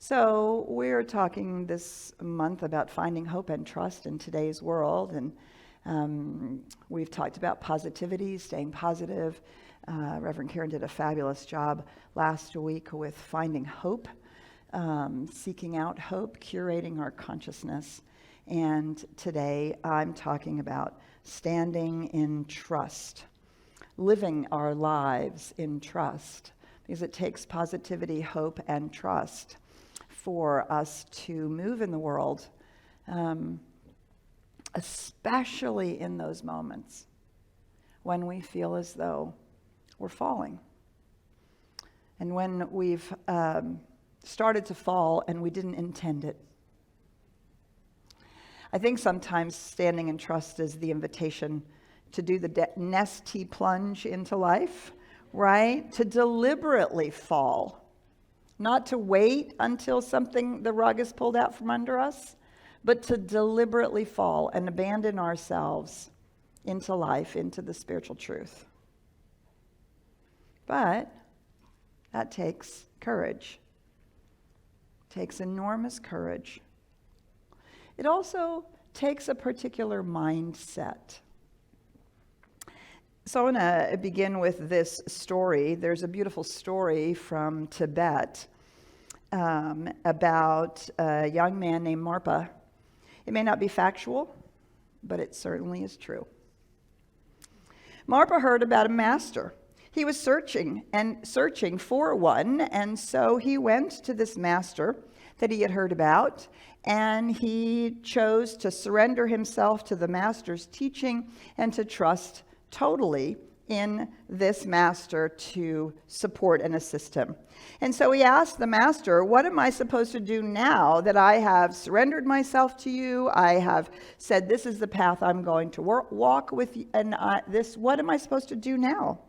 So we're talking this month about finding hope and trust in today's world, and we've talked about positivity, staying positive. Reverend Karen did a fabulous job last week with finding hope, seeking out hope, curating our consciousness. And today I'm talking about standing in trust, living our lives in trust, because it takes positivity, hope, and trust for us to move in the world, especially in those moments when we feel as though we're falling. And when we've started to fall and we didn't intend it. I think sometimes standing in trust is the invitation to do the nesty plunge into life, right? To deliberately fall. Not to wait until the rug is pulled out from under us, but to deliberately fall and abandon ourselves into life, into the spiritual truth. But that takes courage. It takes enormous courage. It also takes a particular mindset. So I'm going to begin with this story. There's a beautiful story from Tibet about a young man named Marpa. It may not be factual, but it certainly is true. Marpa heard about a master. He was searching for one, and so he went to this master that he had heard about, and he chose to surrender himself to the master's teaching and to trust totally in this master to support and assist him. And so he asked the master, what am I supposed to do now that I have surrendered myself to you? I have said this is the path I'm going to walk with you, and what am I supposed to do now?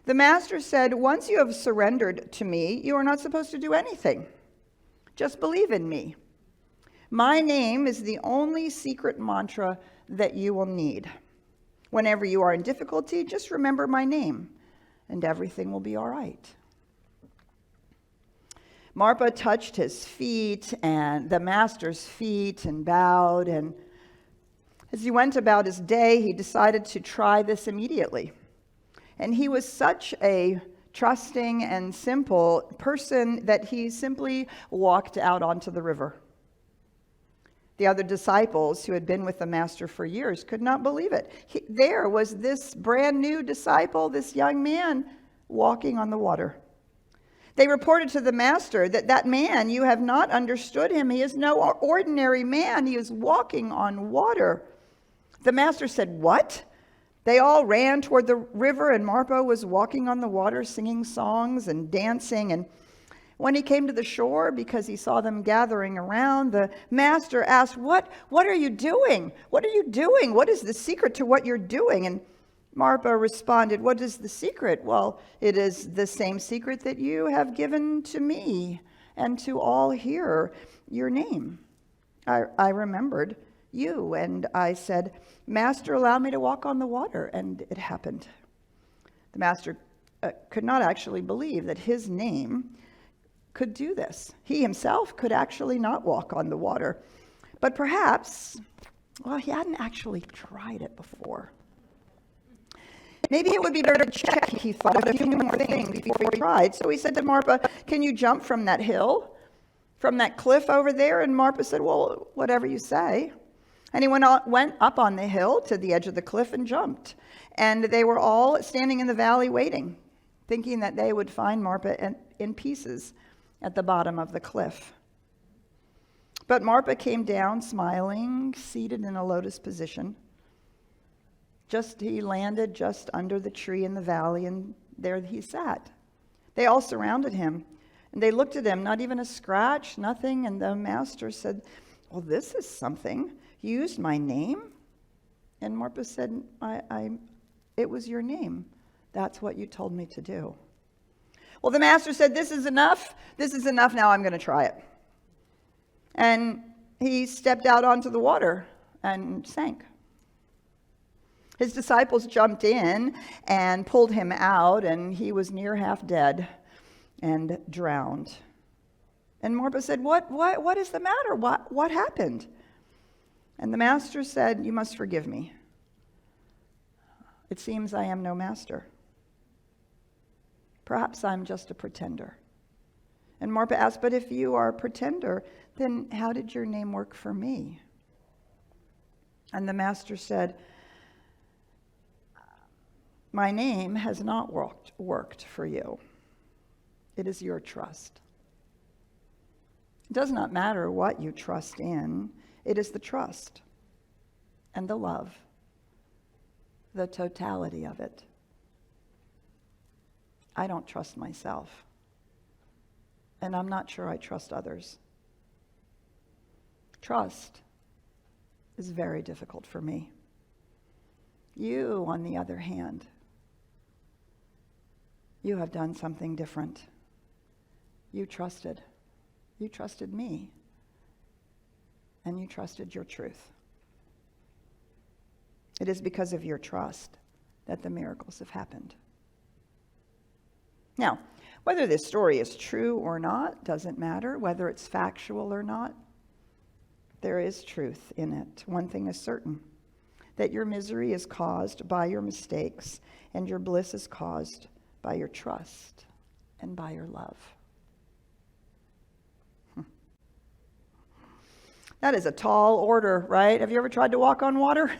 The master said, once you have surrendered to me, you are not supposed to do anything. Just believe in me. My name is the only secret mantra that you will need. Whenever you are in difficulty, just remember my name, and everything will be all right. Marpa touched his feet, and the master's feet, and bowed, and as he went about his day, he decided to try this immediately. And he was such a trusting and simple person that he simply walked out onto the river. The other disciples who had been with the master for years could not believe it. There was this brand new disciple, this young man, walking on the water. They reported to the master that man, you have not understood him. He is no ordinary man. He is walking on water. The master said, what? They all ran toward the river, and Marpa was walking on the water, singing songs and dancing. And when he came to the shore, because he saw them gathering around, the master asked, What are you doing? What are you doing? What is the secret to what you're doing? And Marpa responded, what is the secret? Well, it is the same secret that you have given to me and to all here, your name. I remembered you, and I said, Master, allow me to walk on the water, and it happened. The master could not actually believe that his name could do this. He himself could actually not walk on the water. But perhaps, he hadn't actually tried it before. Maybe it would be better to check, he thought, a few more things before he tried. So he said to Marpa, can you jump from that hill, from that cliff over there? And Marpa said, well, whatever you say. And he went up on the hill to the edge of the cliff and jumped. And they were all standing in the valley waiting, thinking that they would find Marpa in pieces at the bottom of the cliff. But Marpa came down smiling, seated in a lotus position. He landed just under the tree in the valley, and there he sat. They all surrounded him, and they looked at him, not even a scratch, nothing. And the master said, well, this is something. You used my name? And Marpa said, it was your name. That's what you told me to do. Well, the master said, this is enough. This is enough. Now I'm going to try it. And he stepped out onto the water and sank. His disciples jumped in and pulled him out, and he was near half dead and drowned. And Marpa said, what is the matter? What happened? And the master said, you must forgive me. It seems I am no master. Perhaps I'm just a pretender. And Marpa asked, but if you are a pretender, then how did your name work for me? And the master said, my name has not worked for you. It is your trust. It does not matter what you trust in. It is the trust and the love, the totality of it. I don't trust myself, and I'm not sure I trust others. Trust is very difficult for me. You, on the other hand, you have done something different. You trusted me, and you trusted your truth. It is because of your trust that the miracles have happened. Now, whether this story is true or not doesn't matter, whether it's factual or not. There is truth in it. One thing is certain, that your misery is caused by your mistakes, and your bliss is caused by your trust and by your love. That is a tall order, right? Have you ever tried to walk on water?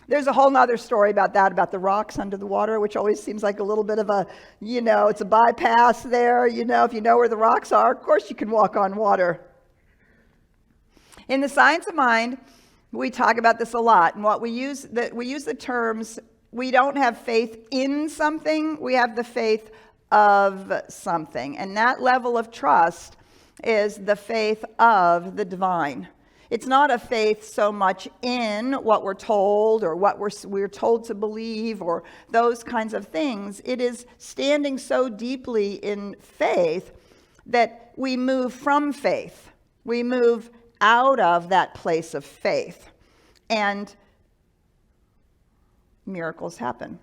There's a whole nother story about that, about the rocks under the water, which always seems like a little bit of a, it's a bypass there. If you know where the rocks are, of course you can walk on water. In the science of mind, we talk about this a lot. And we use the terms, we don't have faith in something, we have the faith of something. And that level of trust is the faith of the divine. It's not a faith so much in what we're told or what we're told to believe or those kinds of things. It is standing so deeply in faith that we move from faith. We move out of that place of faith, and miracles happen.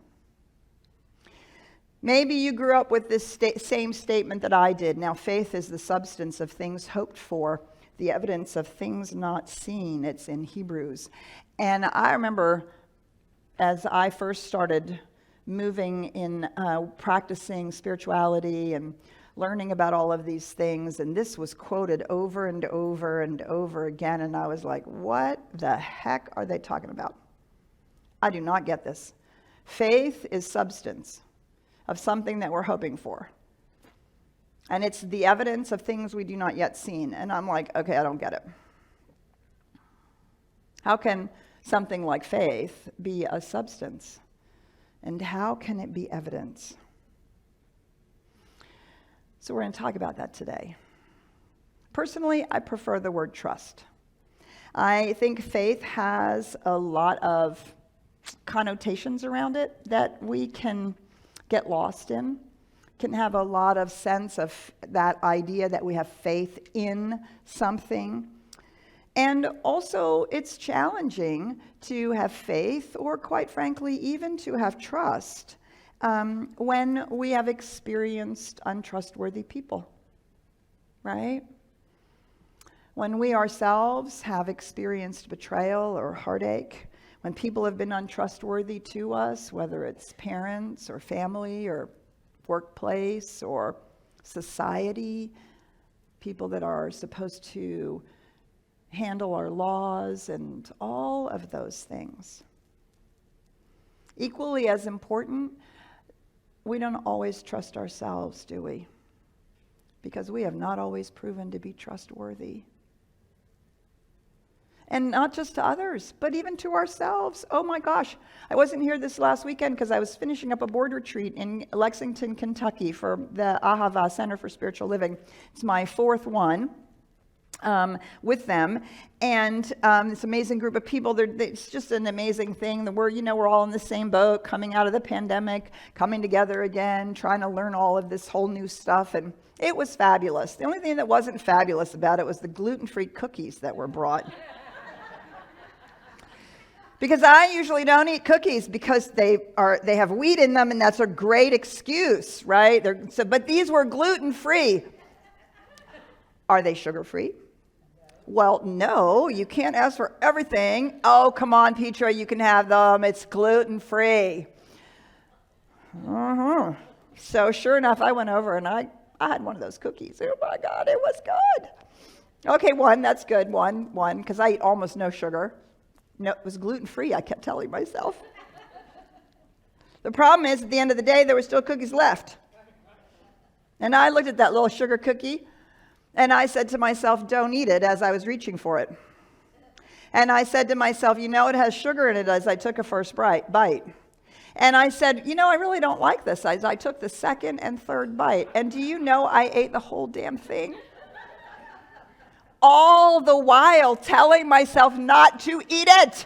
Maybe you grew up with this same statement that I did. Now, faith is the substance of things hoped for, the evidence of things not seen. It's in Hebrews. And I remember as I first started moving in practicing spirituality and learning about all of these things, and this was quoted over and over and over again, and I was like, what the heck are they talking about? I do not get this. Faith is substance of something that we're hoping for. And it's the evidence of things we do not yet seen. And I'm like, okay, I don't get it. How can something like faith be a substance? And how can it be evidence? So we're going to talk about that today. Personally, I prefer the word trust. I think faith has a lot of connotations around it that we can get lost in. Can have a lot of sense of that idea that we have faith in something. And also, it's challenging to have faith, or quite frankly, even to have trust, when we have experienced untrustworthy people, right? When we ourselves have experienced betrayal or heartache, when people have been untrustworthy to us, whether it's parents or family or workplace or society, people that are supposed to handle our laws and all of those things. Equally as important, we don't always trust ourselves, do we? Because we have not always proven to be trustworthy. And not just to others, but even to ourselves. Oh my gosh, I wasn't here this last weekend because I was finishing up a board retreat in Lexington, Kentucky for the Ahava Center for Spiritual Living. It's my fourth one with them. And this amazing group of people, it's just an amazing thing. We're all in the same boat, coming out of the pandemic, coming together again, trying to learn all of this whole new stuff. And it was fabulous. The only thing that wasn't fabulous about it was the gluten-free cookies that were brought. Because I usually don't eat cookies because they have wheat in them, and that's a great excuse, right? But these were gluten-free. Are they sugar-free? Well, no, you can't ask for everything. Oh, come on, Petra, you can have them. It's gluten-free. So sure enough, I went over and I had one of those cookies. Oh my God, it was good. Okay, one, that's good. One, because I eat almost no sugar. No, it was gluten-free, I kept telling myself. The problem is, at the end of the day, there were still cookies left. And I looked at that little sugar cookie, and I said to myself, don't eat it, as I was reaching for it. And I said to myself, it has sugar in it, as I took a first bite. And I said, I really don't like this. I took the second and third bite. And do you know I ate the whole damn thing? All the while telling myself not to eat it.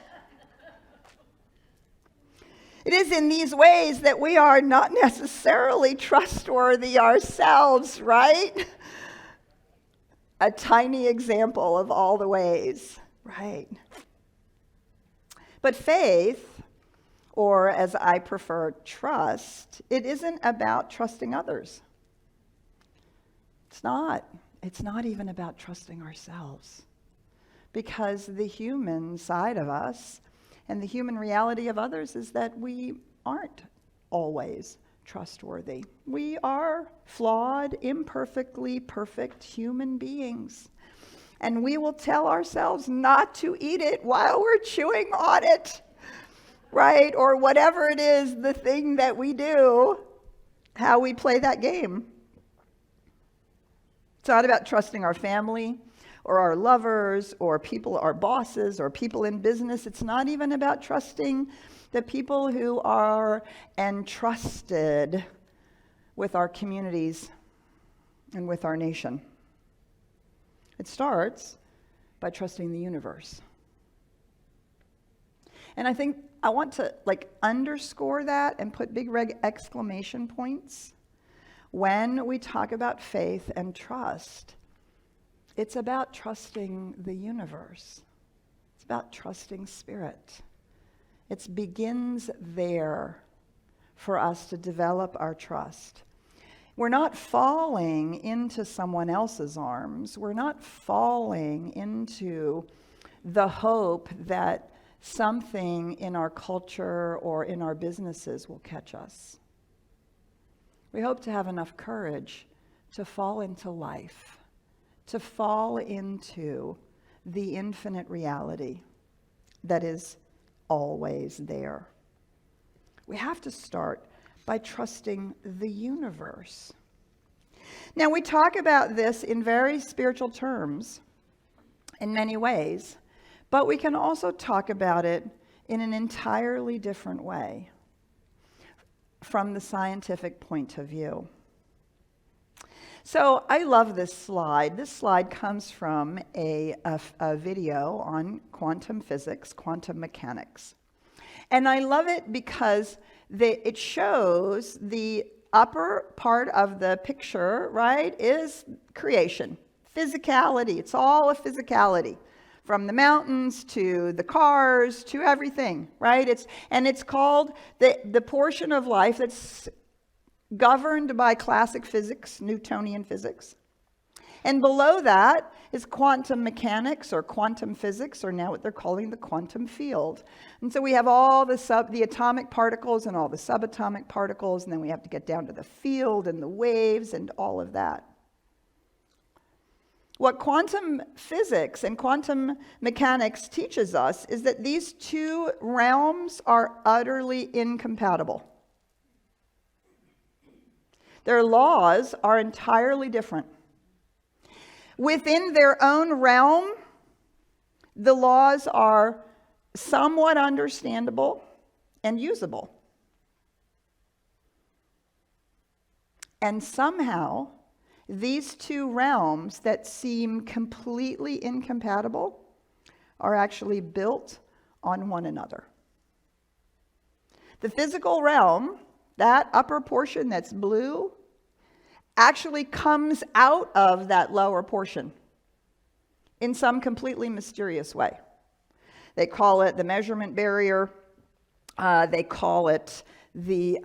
It is in these ways that we are not necessarily trustworthy ourselves, right? A tiny example of all the ways, right? But faith, or as I prefer, trust, it isn't about trusting others. It's not. It's not even about trusting ourselves. Because the human side of us and the human reality of others is that we aren't always trustworthy. We are flawed, imperfectly perfect human beings. And we will tell ourselves not to eat it while we're chewing on it, right? Or whatever it is, the thing that we do, how we play that game. It's not about trusting our family or our lovers or people, our bosses or people in business. It's not even about trusting the people who are entrusted with our communities and with our nation. It starts by trusting the universe. And I think I want to underscore that and put big exclamation points. When we talk about faith and trust, it's about trusting the universe. It's about trusting spirit. It begins there for us to develop our trust. We're not falling into someone else's arms. We're not falling into the hope that something in our culture or in our businesses will catch us. We hope to have enough courage to fall into life, to fall into the infinite reality that is always there. We have to start by trusting the universe. Now, we talk about this in very spiritual terms in many ways, but we can also talk about it in an entirely different way from the scientific point of view. So I love this slide. This slide comes from a video on quantum physics, quantum mechanics. And I love it because it shows the upper part of the picture, right, is creation, physicality. It's all a physicality. From the mountains to the cars to everything, right? It's called the portion of life that's governed by classic physics, Newtonian physics. And below that is quantum mechanics or quantum physics, or now what they're calling the quantum field. And so we have all the atomic particles and all the subatomic particles, and then we have to get down to the field and the waves and all of that. What quantum physics and quantum mechanics teaches us is that these two realms are utterly incompatible. Their laws are entirely different. Within their own realm, the laws are somewhat understandable and usable. And somehow, these two realms that seem completely incompatible are actually built on one another. The physical realm, that upper portion that's blue, actually comes out of that lower portion in some completely mysterious way. They call it the measurement barrier. They call it the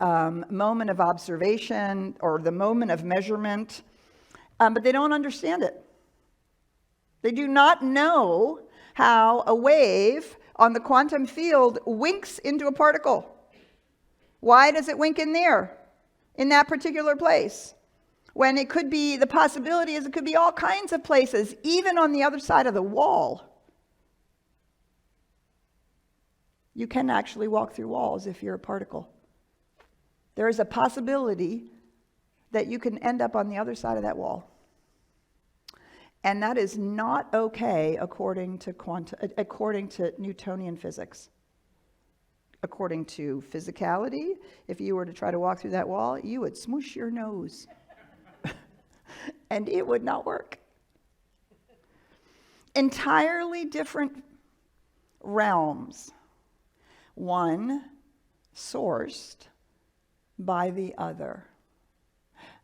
moment of observation or the moment of measurement. But they don't understand it. They do not know how a wave on the quantum field winks into a particle. Why does it wink in there, in that particular place? When it could be, the possibility is it could be all kinds of places, even on the other side of the wall. You can actually walk through walls if you're a particle. There is a possibility that you can end up on the other side of that wall. And that is not okay according to Newtonian physics. According to physicality, if you were to try to walk through that wall, you would smoosh your nose. And it would not work. Entirely different realms. One sourced by the other.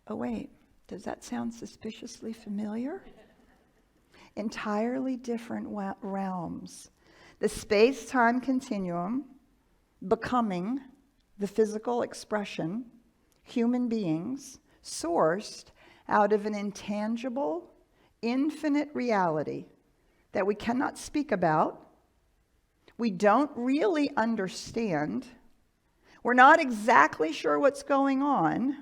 Oh wait, does that sound suspiciously familiar? Entirely different realms. The space-time continuum becoming the physical expression, human beings, sourced out of an intangible, infinite reality that we cannot speak about, we don't really understand, we're not exactly sure what's going on,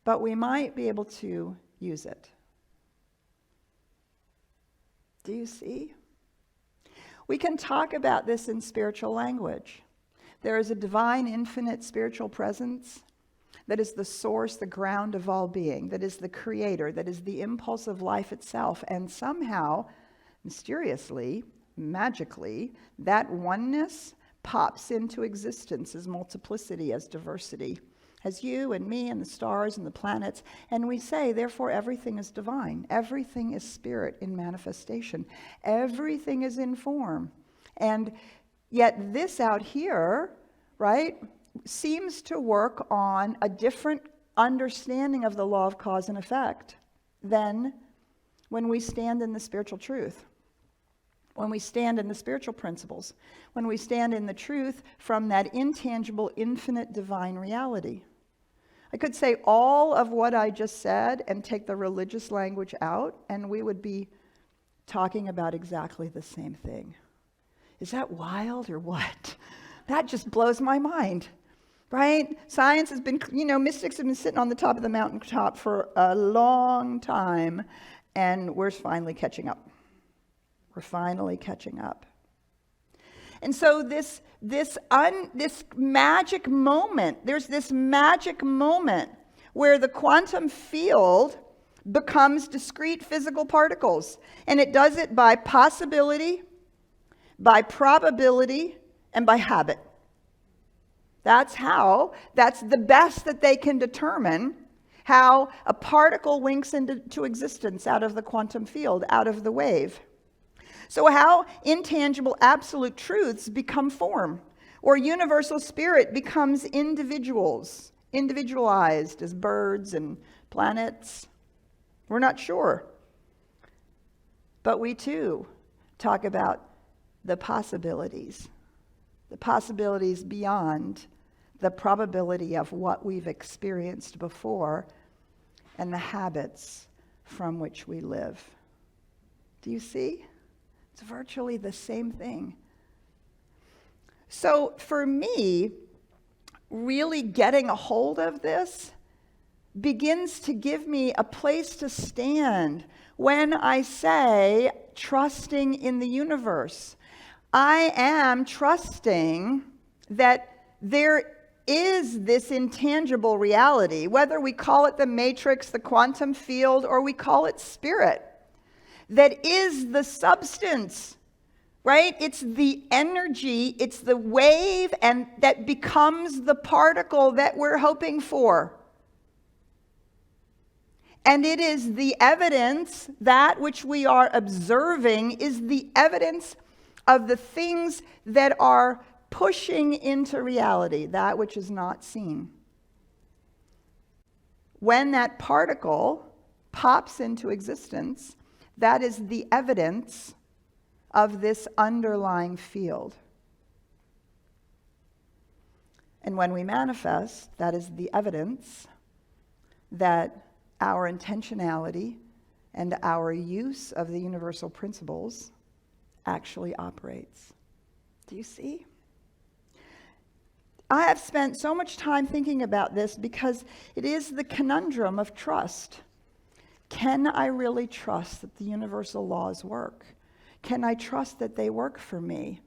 but we might be able to use it. Do you see? We can talk about this in spiritual language. There is a divine, infinite spiritual presence that is the source, the ground of all being, that is the creator, that is the impulse of life itself. And somehow, mysteriously, magically, that oneness pops into existence as multiplicity, as diversity, as you and me and the stars and the planets. And we say, therefore, everything is divine. Everything is spirit in manifestation. Everything is in form. And yet this out here, right, seems to work on a different understanding of the law of cause and effect than when we stand in the spiritual truth. When we stand in the spiritual principles, when we stand in the truth from that intangible, infinite, divine reality. I could say all of what I just said and take the religious language out, and we would be talking about exactly the same thing. Is that wild or what? That just blows my mind, right? Science has been, mystics have been sitting on the top of the mountaintop for a long time, and we're finally catching up. We're finally catching up. And so this magic moment, there's this magic moment where the quantum field becomes discrete physical particles. And it does it by possibility, by probability, and by habit. That's the best that they can determine how a particle winks into existence out of the quantum field, out of the wave. So how intangible absolute truths become form, or universal spirit becomes individualized as birds and planets. We're not sure. But we too talk about the possibilities beyond the probability of what we've experienced before and the habits from which we live. Do you see? It's virtually the same thing. So for me, really getting a hold of this begins to give me a place to stand when I say trusting in the universe. I am trusting that there is this intangible reality, whether we call it the matrix, the quantum field, or we call it spirit, that is the substance, right? It's the energy, it's the wave, and that becomes the particle that we're hoping for. And it is the evidence, that which we are observing is the evidence of the things that are pushing into reality, that which is not seen. When that particle pops into existence, that is the evidence of this underlying field. And when we manifest, that is the evidence that our intentionality and our use of the universal principles actually operates. Do you see? I have spent so much time thinking about this because it is the conundrum of trust. Can I really trust that the universal laws work? Can I trust that they work for me?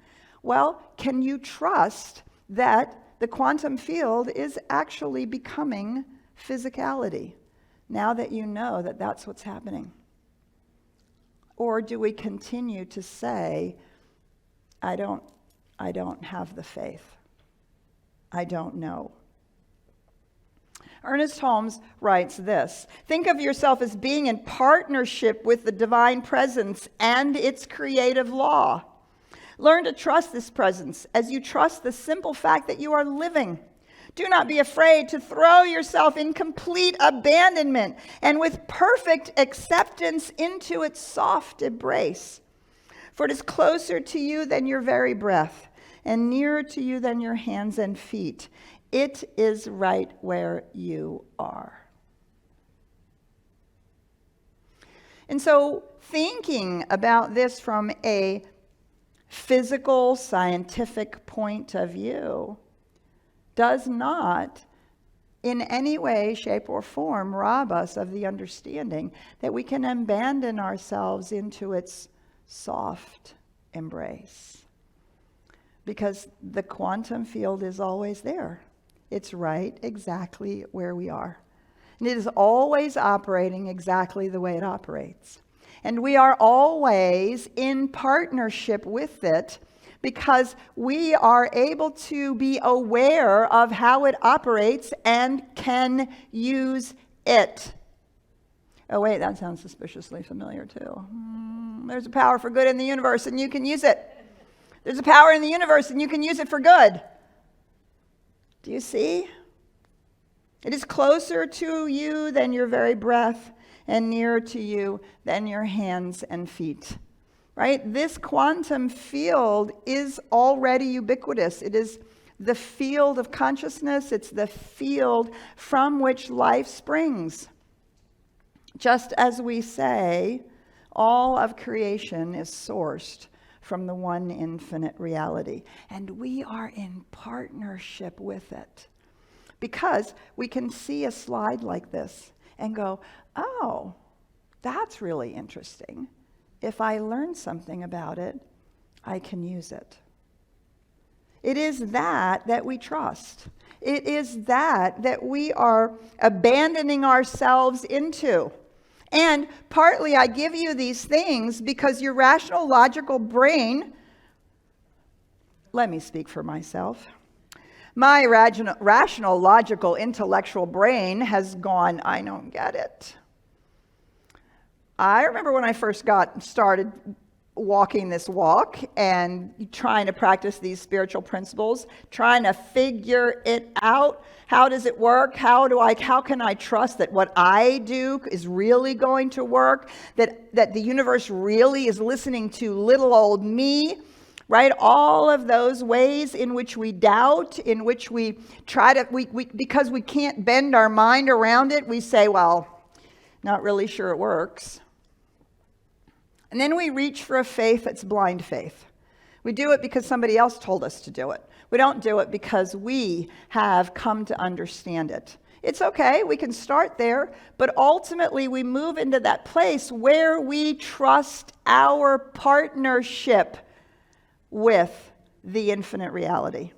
Well, can you trust that the quantum field is actually becoming physicality now that you know that that's what's happening? Or do we continue to say, I don't have the faith. I don't know. Ernest Holmes writes this: think of yourself as being in partnership with the divine presence and its creative law. Learn to trust this presence as you trust the simple fact that you are living. Do not be afraid to throw yourself in complete abandonment and with perfect acceptance into its soft embrace. For it is closer to you than your very breath, and nearer to you than your hands and feet. It is right where you are. And so, thinking about this from a physical, scientific point of view does not in any way, shape, or form rob us of the understanding that we can abandon ourselves into its soft embrace. Because the quantum field is always there. It's right exactly where we are. And it is always operating exactly the way it operates. And we are always in partnership with it because we are able to be aware of how it operates and can use it. Oh, wait, that sounds suspiciously familiar too. There's a power for good in the universe and you can use it. There's a power in the universe and you can use it for good. Do you see? It is closer to you than your very breath and nearer to you than your hands and feet. Right? This quantum field is already ubiquitous. It is the field of consciousness. It's the field from which life springs. Just as we say, all of creation is sourced from the one infinite reality. And we are in partnership with it. Because we can see a slide like this and go, oh, that's really interesting. If I learn something about it, I can use it. It is that we trust. It is that we are abandoning ourselves into. And partly I give you these things because your rational, logical brain, let me speak for myself. My rational, logical, intellectual brain has gone, I don't get it. I remember when I first got started walking this walk and trying to practice these spiritual principles, trying to figure it out. How does it work? How can I trust that what I do is really going to work? That the universe really is listening to little old me? Right? All of those ways in which we doubt, in which we try to, because we can't bend our mind around it, we say, well, not really sure it works. And then we reach for a faith that's blind faith. We do it because somebody else told us to do it. We don't do it because we have come to understand it. It's okay, we can start there, but ultimately we move into that place where we trust our partnership with the infinite reality.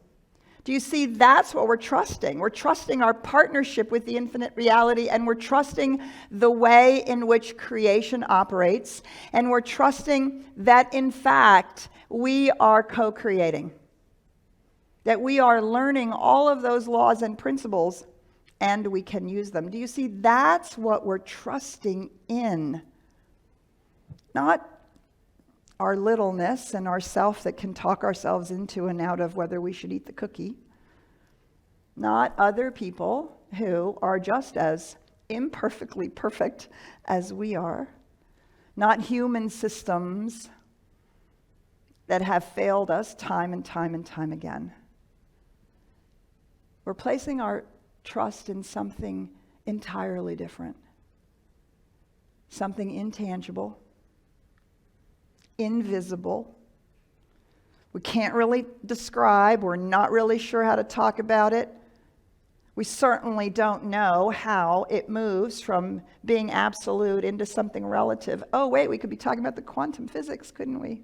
Do you see? That's what we're trusting. We're trusting our partnership with the infinite reality, and we're trusting the way in which creation operates, and we're trusting that, in fact, we are co-creating, that we are learning all of those laws and principles, and we can use them. Do you see? That's what we're trusting in. Not our littleness and our self that can talk ourselves into and out of whether we should eat the cookie. Not other people who are just as imperfectly perfect as we are. Not human systems that have failed us time and time and time again. We're placing our trust in something entirely different. something intangible, invisible. We can't really describe. We're not really sure how to talk about it. We certainly don't know how it moves from being absolute into something relative. Oh, wait, we could be talking about the quantum physics, couldn't we?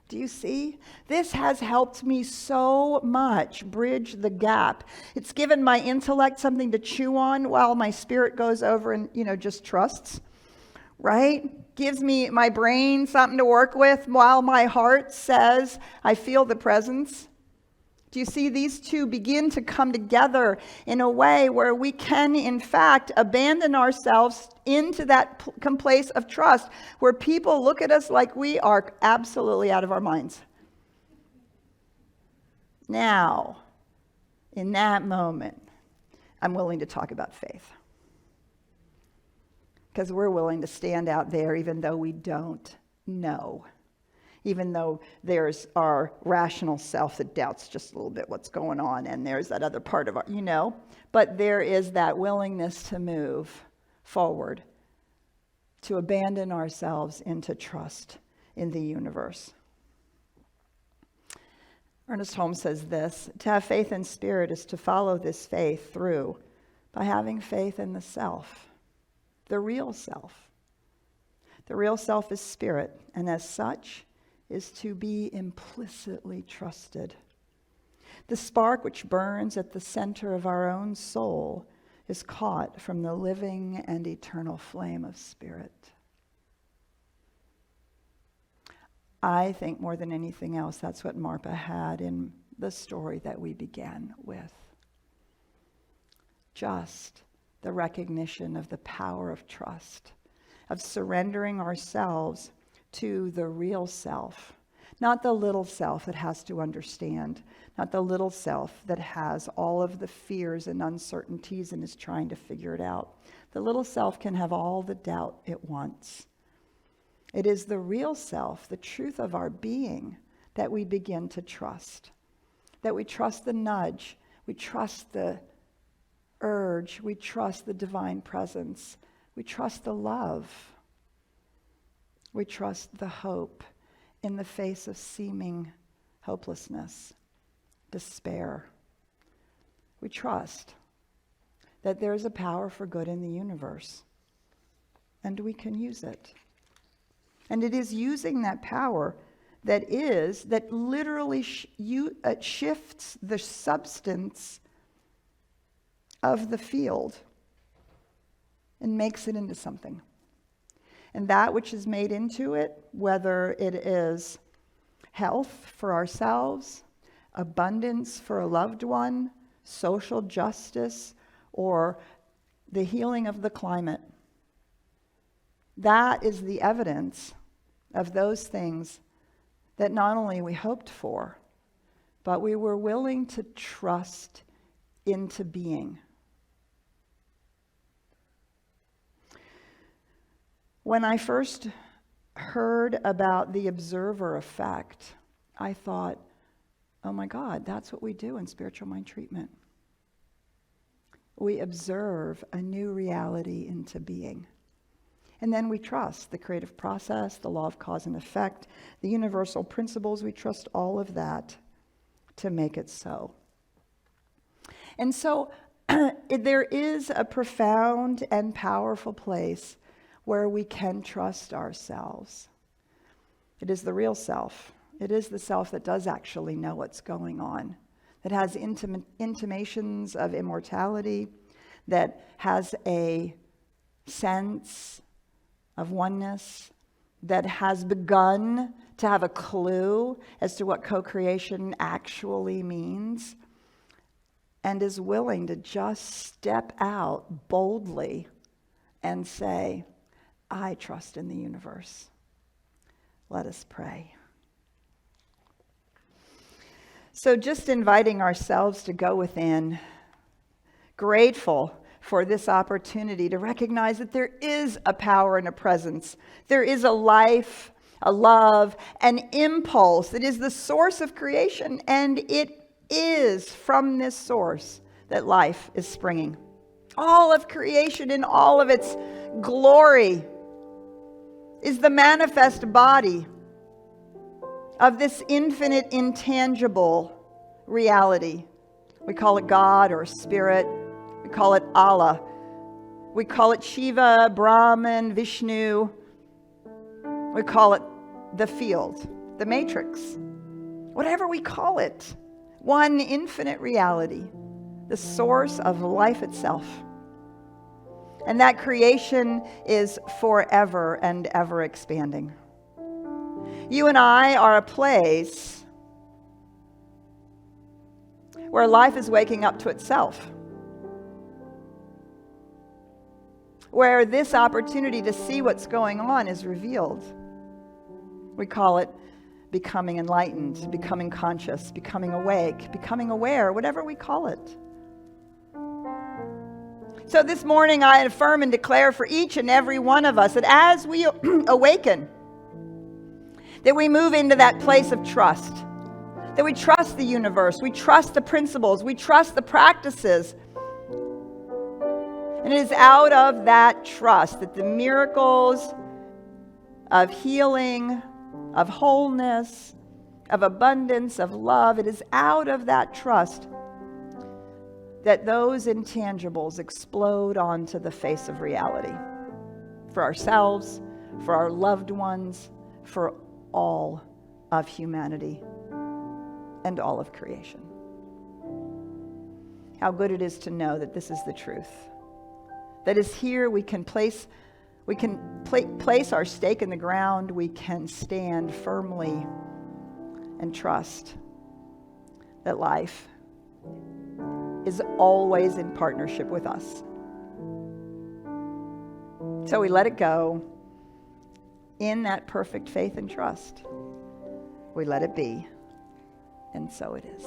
Do you see? This has helped me so much bridge the gap. It's given my intellect something to chew on while my spirit goes over and, just trusts, right? Gives me my brain something to work with while my heart says, I feel the presence. Do you see? These two begin to come together in a way where we can, in fact, abandon ourselves into that place of trust where people look at us like we are absolutely out of our minds. Now, in that moment, I'm willing to talk about faith. Because we're willing to stand out there even though we don't know. Even though there's our rational self that doubts just a little bit what's going on, and there's that other part of our, but there is that willingness to move forward, to abandon ourselves into trust in the universe. Ernest Holmes says this: to have faith in spirit is to follow this faith through by having faith in the self, the real self. The real self is spirit, and as such, is to be implicitly trusted. The spark which burns at the center of our own soul is caught from the living and eternal flame of spirit. I think more than anything else, that's what Marpa had in the story that we began with. Just the recognition of the power of trust, of surrendering ourselves to the real self, not the little self that has to understand, not the little self that has all of the fears and uncertainties and is trying to figure it out. The little self can have all the doubt it wants. It is the real self, the truth of our being, that we begin to trust. That we trust the nudge, we trust the urge, we trust the divine presence, we trust the love. We trust the hope in the face of seeming hopelessness, despair. We trust that there is a power for good in the universe, and we can use it. And it is using that power that literally shifts the substance of the field and makes it into something. And that which is made into it, whether it is health for ourselves, abundance for a loved one, social justice, or the healing of the climate, that is the evidence of those things that not only we hoped for, but we were willing to trust into being. When I first heard about the observer effect, I thought, oh my God, that's what we do in spiritual mind treatment. We observe a new reality into being. And then we trust the creative process, the law of cause and effect, the universal principles. We trust all of that to make it so. And so there is a profound and powerful place where we can trust ourselves. It is the real self. It is the self that does actually know what's going on, that has intimations of immortality, that has a sense of oneness, that has begun to have a clue as to what co-creation actually means, and is willing to just step out boldly and say, I trust in the universe. Let us pray. So just inviting ourselves to go within, grateful for this opportunity to recognize that there is a power and a presence. There is a life, a love, an impulse that is the source of creation, and it is from this source that life is springing. All of creation in all of its glory is the manifest body of this infinite, intangible reality. We call it God or Spirit. We call it Allah. We call it Shiva, Brahman, Vishnu. We call it the field, the matrix. Whatever we call it, one infinite reality, the source of life itself. And that creation is forever and ever expanding. You and I are a place where life is waking up to itself, where this opportunity to see what's going on is revealed. We call it becoming enlightened, becoming conscious, becoming awake, becoming aware, whatever we call it. So this morning I affirm and declare for each and every one of us that as we awaken, that we move into that place of trust, that we trust the universe, we trust the principles, we trust the practices. And it is out of that trust that the miracles of healing, of wholeness, of abundance, of love, it is out of that trust that those intangibles explode onto the face of reality for ourselves, for our loved ones, for all of humanity and all of creation. How good it is to know that this is the truth. That is here we can place our stake in the ground, we can stand firmly and trust that life is always in partnership with us. So we let it go in that perfect faith and trust. We let it be, and so it is.